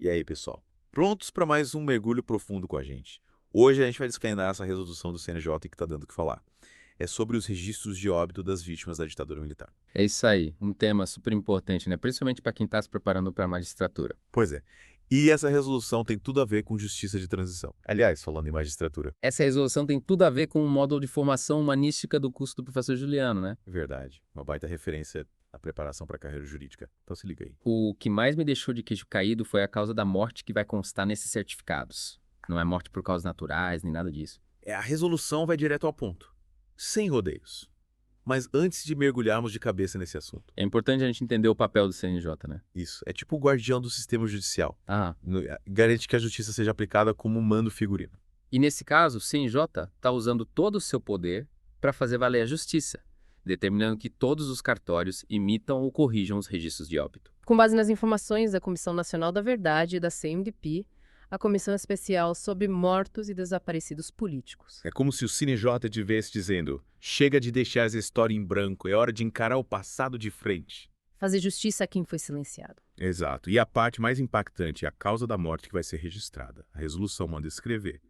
E aí, pessoal? Prontos para mais um mergulho profundo com a gente? Hoje a gente vai desvendar essa resolução do CNJ que está dando o que falar. É sobre os registros de óbito das vítimas da ditadura militar. É isso aí, um tema super importante, né? Principalmente para quem está se preparando para a magistratura. Pois é. E essa resolução tem tudo a ver com justiça de transição. Aliás, falando em magistratura. Essa resolução tem tudo a ver com o módulo de formação humanística do curso do professor Juliano, né? Verdade. Uma baita referência à preparação para a carreira jurídica. Então se liga aí. O que mais me deixou de queixo caído foi a causa da morte que vai constar nesses certificados. Não é morte por causas naturais, nem nada disso. A resolução vai direto ao ponto. Sem rodeios. Mas antes de mergulharmos de cabeça nesse assunto. É importante a gente entender o papel do CNJ, né? Isso. É tipo o guardião do sistema judicial. Ah, Garante que a justiça seja aplicada como um mando figurino. e nesse caso, o CNJ está usando todo o seu poder para fazer valer a justiça, determinando que todos os cartórios imitam ou corrijam os registros de óbito. Com base nas informações da Comissão Nacional da Verdade e da CNDP, a Comissão Especial sobre Mortos e Desaparecidos Políticos. É como se o CNJ estivesse dizendo: chega de deixar essa história em branco, é hora de encarar o passado de frente. Fazer justiça a quem foi silenciado. Exato. E a parte mais impactante é a causa da morte que vai ser registrada. A resolução manda escrever.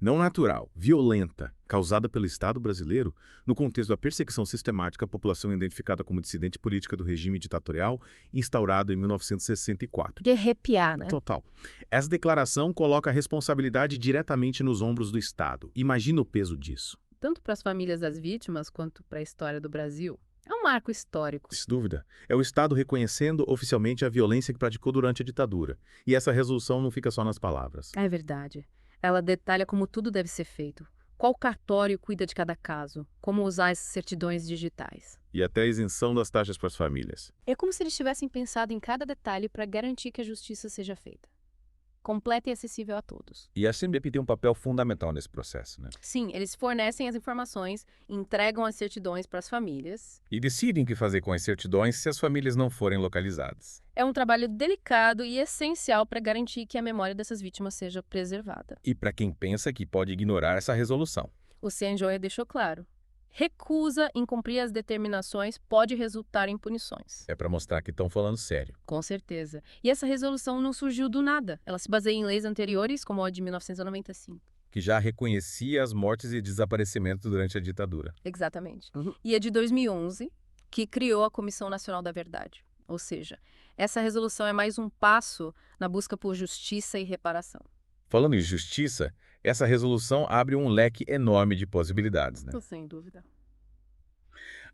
Não natural, violenta, causada pelo Estado brasileiro no contexto da perseguição sistemática à população identificada como dissidente política do regime ditatorial instaurado em 1964. De arrepiar, né? Total. Essa declaração coloca a responsabilidade diretamente nos ombros do Estado. Imagina o peso disso. Tanto para as famílias das vítimas quanto para a história do Brasil. É um marco histórico. Sem dúvida. É o Estado reconhecendo oficialmente a violência que praticou durante a ditadura. E essa resolução não fica só nas palavras. É verdade. Ela detalha como tudo deve ser feito. Qual cartório cuida de cada caso? Como usar as certidões digitais? E até a isenção das taxas para as famílias. É como se eles tivessem pensado em cada detalhe para garantir que a justiça seja feita. Completa e acessível a todos. E a CNBP tem um papel fundamental nesse processo, né? Sim, eles fornecem as informações, entregam as certidões para as famílias. E decidem o que fazer com as certidões se as famílias não forem localizadas. É um trabalho delicado e essencial para garantir que a memória dessas vítimas seja preservada. E para quem pensa que pode ignorar essa resolução. O CNJ deixou claro. Recusa em cumprir as determinações pode resultar em punições. É para mostrar que estão falando sério. Com certeza. E essa resolução não surgiu do nada. Ela se baseia em leis anteriores, como a de 1995. Que já reconhecia as mortes e desaparecimentos durante a ditadura. Exatamente. E a de 2011, que criou a Comissão Nacional da Verdade. Ou seja, essa resolução é mais um passo na busca por justiça e reparação. Falando em justiça, essa resolução abre um leque enorme de possibilidades, né? Sem dúvida.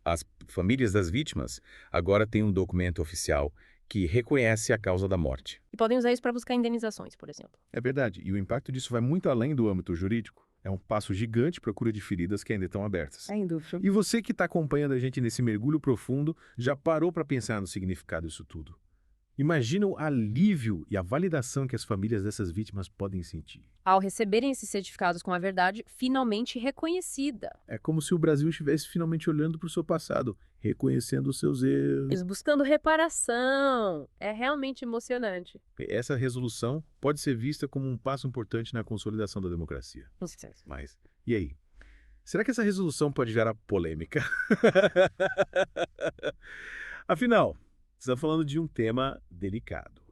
As famílias das vítimas agora têm um documento oficial que reconhece a causa da morte. E podem usar isso para buscar indenizações, por exemplo. É verdade, e o impacto disso vai muito além do âmbito jurídico. É um passo gigante para a cura de feridas que ainda estão abertas. Sem dúvida. E você que está acompanhando a gente nesse mergulho profundo, já parou para pensar no significado disso tudo? Imagina o alívio e a validação que as famílias dessas vítimas podem sentir. Ao receberem esses certificados com a verdade finalmente reconhecida. É como se o Brasil estivesse finalmente olhando para o seu passado, reconhecendo os seus erros. Eles buscando reparação. É realmente emocionante. Essa resolução pode ser vista como um passo importante na consolidação da democracia. Com certeza. Mas, e aí? Será que essa resolução pode gerar polêmica? Afinal, você está falando de um tema delicado.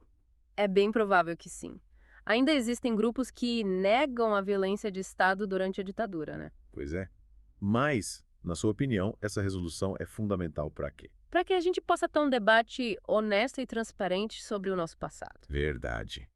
É bem provável que sim. Ainda existem grupos que negam a violência de Estado durante a ditadura, né? Pois é. Mas, na sua opinião, essa resolução é fundamental para quê? Para que a gente possa ter um debate honesto e transparente sobre o nosso passado. Verdade.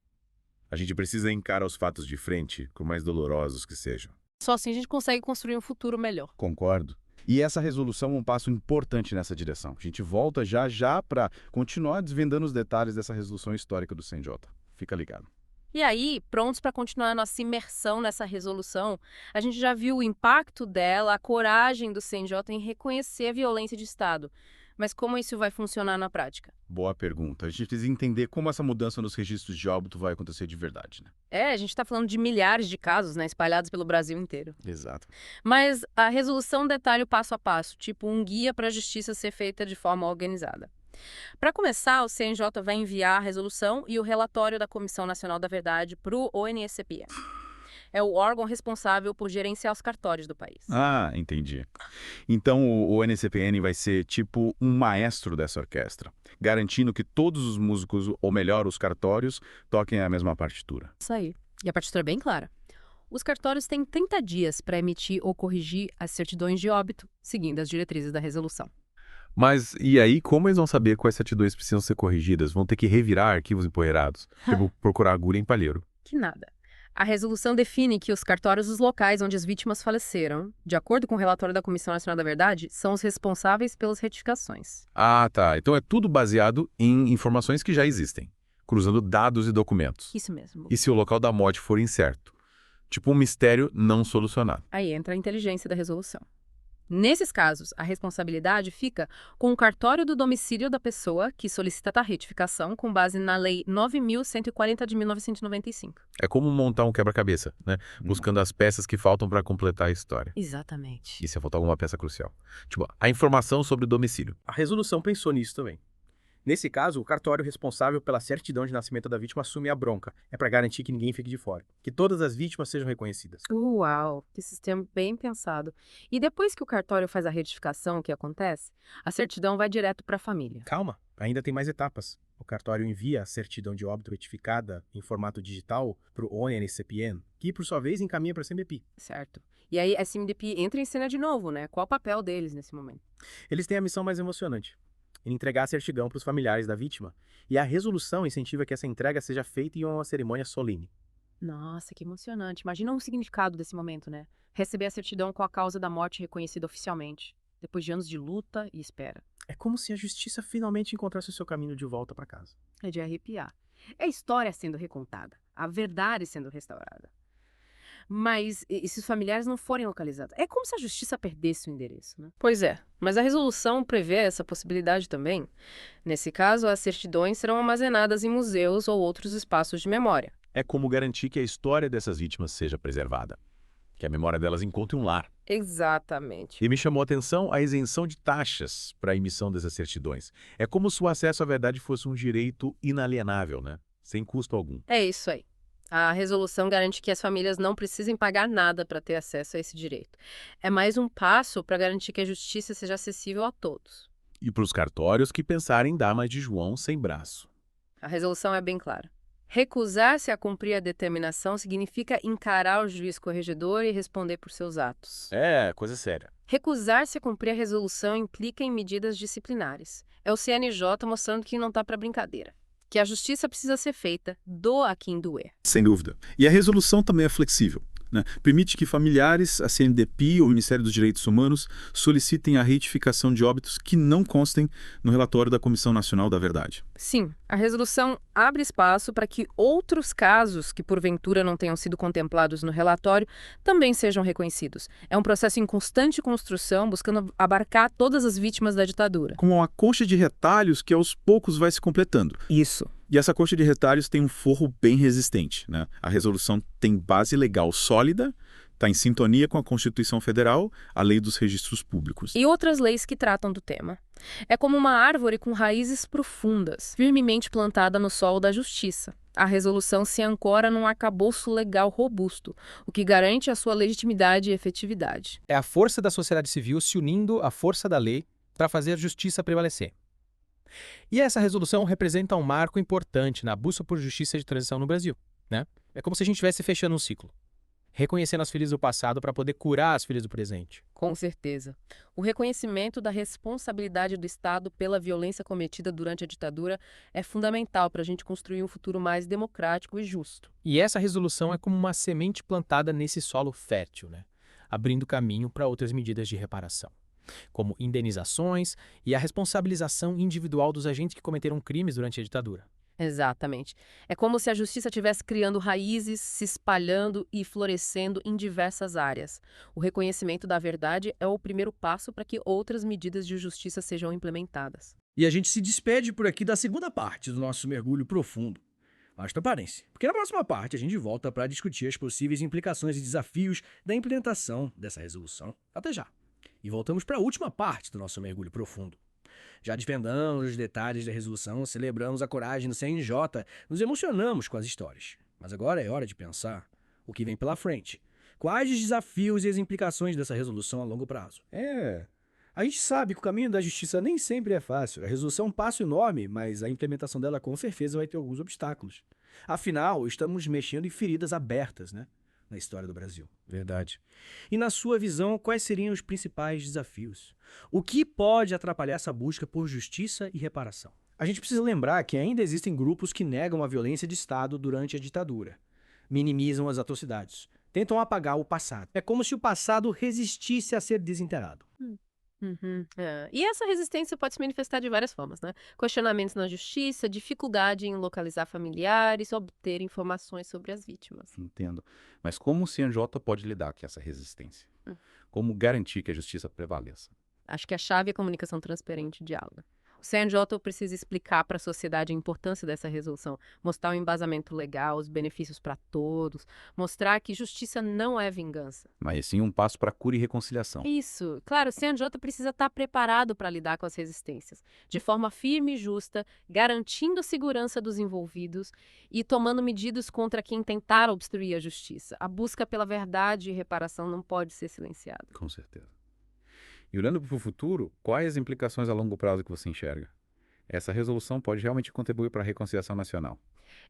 A gente precisa encarar os fatos de frente, por mais dolorosos que sejam. Só assim a gente consegue construir um futuro melhor. Concordo. E essa resolução é um passo importante nessa direção. A gente volta já para continuar desvendando os detalhes dessa resolução histórica do CNJ. Fica ligado. E aí, prontos para continuar a nossa imersão nessa resolução, a gente já viu o impacto dela, a coragem do CNJ em reconhecer a violência de Estado. Mas como isso vai funcionar na prática? Boa pergunta. A gente precisa entender como essa mudança nos registros de óbito vai acontecer de verdade, né? A gente está falando de milhares de casos, né, espalhados pelo Brasil inteiro. Exato. Mas a resolução detalha o passo a passo, tipo um guia para a justiça ser feita de forma organizada. Para começar, o CNJ vai enviar a resolução e o relatório da Comissão Nacional da Verdade para o ONSPE. É o órgão responsável por gerenciar os cartórios do país. Ah, entendi. Então o NCPN vai ser tipo um maestro dessa orquestra, garantindo que todos os músicos, ou melhor, os cartórios, toquem a mesma partitura. Isso aí. E a partitura é bem clara. Os cartórios têm 30 dias para emitir ou corrigir as certidões de óbito, seguindo as diretrizes da resolução. Mas e aí, como eles vão saber quais certidões precisam ser corrigidas? Vão ter que revirar arquivos empoeirados? Tipo, procurar agulha em palheiro. Que nada. A resolução define que os cartórios dos locais onde as vítimas faleceram, de acordo com o relatório da Comissão Nacional da Verdade, são os responsáveis pelas retificações. Ah, tá. Então é tudo baseado em informações que já existem, cruzando dados e documentos. Isso mesmo. E se o local da morte for incerto? Tipo um mistério não solucionado. Aí entra a inteligência da resolução. Nesses casos, a responsabilidade fica com o cartório do domicílio da pessoa que solicita a retificação com base na Lei 9.140 de 1995. É como montar um quebra-cabeça, né? Buscando as peças que faltam para completar a história. Exatamente. E se faltar alguma peça crucial? Tipo, a informação sobre o domicílio. A resolução pensou nisso também. Nesse caso, o cartório responsável pela certidão de nascimento da vítima assume a bronca. É para garantir que ninguém fique de fora. Que todas as vítimas sejam reconhecidas. Uau, que sistema bem pensado. E depois que o cartório faz a retificação, o que acontece? A certidão vai direto para a família. Calma, ainda tem mais etapas. O cartório envia a certidão de óbito retificada em formato digital para o ONCPN, que por sua vez encaminha para a CMDP. Certo. E aí a CMDP entra em cena de novo, né? Qual o papel deles nesse momento? Eles têm a missão mais emocionante, em entregar a certidão para os familiares da vítima, e a resolução incentiva que essa entrega seja feita em uma cerimônia solene. Nossa, que emocionante. Imagina o significado desse momento, né? Receber a certidão com a causa da morte reconhecida oficialmente, depois de anos de luta e espera. É como se a justiça finalmente encontrasse o seu caminho de volta para casa. É de arrepiar. É a história sendo recontada, a verdade sendo restaurada. Mas e se os familiares não forem localizados? É como se a justiça perdesse o endereço, né? Pois é, mas a resolução prevê essa possibilidade também. Nesse caso, as certidões serão armazenadas em museus ou outros espaços de memória. É como garantir que a história dessas vítimas seja preservada. Que a memória delas encontre um lar. Exatamente. E me chamou a atenção a isenção de taxas para a emissão dessas certidões. É como se o acesso à verdade fosse um direito inalienável, né? Sem custo algum. É isso aí. A resolução garante que as famílias não precisem pagar nada para ter acesso a esse direito. É mais um passo para garantir que a justiça seja acessível a todos. E para os cartórios que pensarem em dar mais de João sem braço. A resolução é bem clara. Recusar-se a cumprir a determinação significa encarar o juiz corregedor e responder por seus atos. É, coisa séria. Recusar-se a cumprir a resolução implica em medidas disciplinares. É o CNJ mostrando que não está para brincadeira. Que a justiça precisa ser feita, doa a quem doer. Sem dúvida. E a resolução também é flexível, né? Permite que familiares, a CNDP ou o Ministério dos Direitos Humanos solicitem a retificação de óbitos que não constem no relatório da Comissão Nacional da Verdade. Sim, a resolução abre espaço para que outros casos que porventura não tenham sido contemplados no relatório também sejam reconhecidos. É um processo em constante construção, buscando abarcar todas as vítimas da ditadura. Como uma concha de retalhos que aos poucos vai se completando. Isso. E essa concha de retalhos tem um forro bem resistente, né? A resolução tem base legal sólida, está em sintonia com a Constituição Federal, a Lei dos Registros Públicos. E outras leis que tratam do tema. É como uma árvore com raízes profundas, firmemente plantada no solo da justiça. A resolução se ancora num arcabouço legal robusto, o que garante a sua legitimidade e efetividade. É a força da sociedade civil se unindo à força da lei para fazer a justiça prevalecer. E essa resolução representa um marco importante na busca por justiça de transição no Brasil, né? É como se a gente estivesse fechando um ciclo, reconhecendo as feridas do passado para poder curar as feridas do presente. Com certeza. O reconhecimento da responsabilidade do Estado pela violência cometida durante a ditadura é fundamental para a gente construir um futuro mais democrático e justo. E essa resolução é como uma semente plantada nesse solo fértil, né? Abrindo caminho para outras medidas de reparação, como indenizações e a responsabilização individual dos agentes que cometeram crimes durante a ditadura. Exatamente. É como se a justiça estivesse criando raízes, se espalhando e florescendo em diversas áreas. O reconhecimento da verdade é o primeiro passo para que outras medidas de justiça sejam implementadas. E a gente se despede por aqui da segunda parte do nosso mergulho profundo. Mas preparem-se, porque na próxima parte a gente volta para discutir as possíveis implicações e desafios da implementação dessa resolução. Até já! E voltamos para a última parte do nosso mergulho profundo. Já desvendamos os detalhes da resolução, celebramos a coragem do CNJ, nos emocionamos com as histórias. Mas agora é hora de pensar o que vem pela frente. Quais os desafios e as implicações dessa resolução a longo prazo? A gente sabe que o caminho da justiça nem sempre é fácil. A resolução é um passo enorme, mas a implementação dela com certeza vai ter alguns obstáculos. Afinal, estamos mexendo em feridas abertas, né, na história do Brasil. Verdade. E na sua visão, quais seriam os principais desafios? O que pode atrapalhar essa busca por justiça e reparação? A gente precisa lembrar que ainda existem grupos que negam a violência de Estado durante a ditadura, minimizam as atrocidades, tentam apagar o passado. É como se o passado resistisse a ser desenterrado. E essa resistência pode se manifestar de várias formas, né? Questionamentos na justiça, dificuldade em localizar familiares, obter informações sobre as vítimas. Entendo. Mas como o CNJ pode lidar com essa resistência? Como garantir que a justiça prevaleça? Acho que a chave é a comunicação transparente e diálogo. O CNJ precisa explicar para a sociedade a importância dessa resolução, mostrar o embasamento legal, os benefícios para todos, mostrar que justiça não é vingança. Mas sim um passo para cura e reconciliação. Isso. Claro, o CNJ precisa estar preparado para lidar com as resistências, de forma firme e justa, garantindo a segurança dos envolvidos e tomando medidas contra quem tentar obstruir a justiça. A busca pela verdade e reparação não pode ser silenciada. Com certeza. E olhando para o futuro, quais as implicações a longo prazo que você enxerga? Essa resolução pode realmente contribuir para a reconciliação nacional.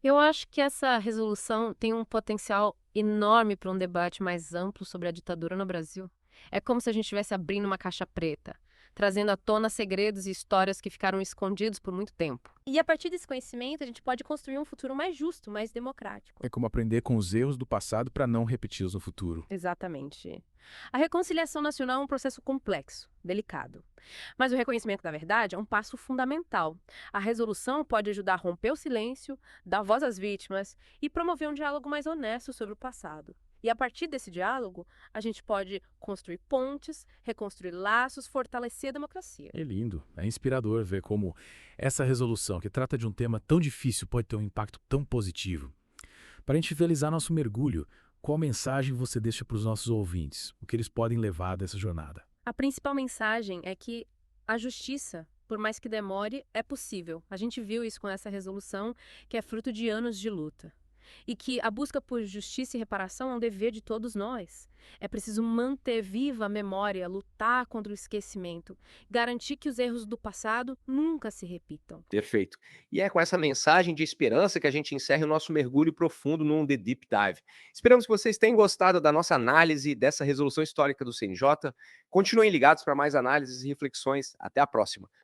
Eu acho que essa resolução tem um potencial enorme para um debate mais amplo sobre a ditadura no Brasil. É como se a gente estivesse abrindo uma caixa preta, trazendo à tona segredos e histórias que ficaram escondidos por muito tempo. E a partir desse conhecimento, a gente pode construir um futuro mais justo, mais democrático. É como aprender com os erros do passado para não repeti-los no futuro. Exatamente. A reconciliação nacional é um processo complexo, delicado. Mas o reconhecimento da verdade é um passo fundamental. A resolução pode ajudar a romper o silêncio, dar voz às vítimas e promover um diálogo mais honesto sobre o passado. E a partir desse diálogo, a gente pode construir pontes, reconstruir laços, fortalecer a democracia. É lindo, é inspirador ver como essa resolução, que trata de um tema tão difícil, pode ter um impacto tão positivo. Para a gente finalizar nosso mergulho, qual mensagem você deixa para os nossos ouvintes? O que eles podem levar dessa jornada? A principal mensagem é que a justiça, por mais que demore, é possível. A gente viu isso com essa resolução, que é fruto de anos de luta. E que a busca por justiça e reparação é um dever de todos nós. É preciso manter viva a memória, lutar contra o esquecimento, garantir que os erros do passado nunca se repitam. Perfeito. E é com essa mensagem de esperança que a gente encerra o nosso mergulho profundo no The Deep Dive. Esperamos que vocês tenham gostado da nossa análise dessa resolução histórica do CNJ. Continuem ligados para mais análises e reflexões. Até a próxima.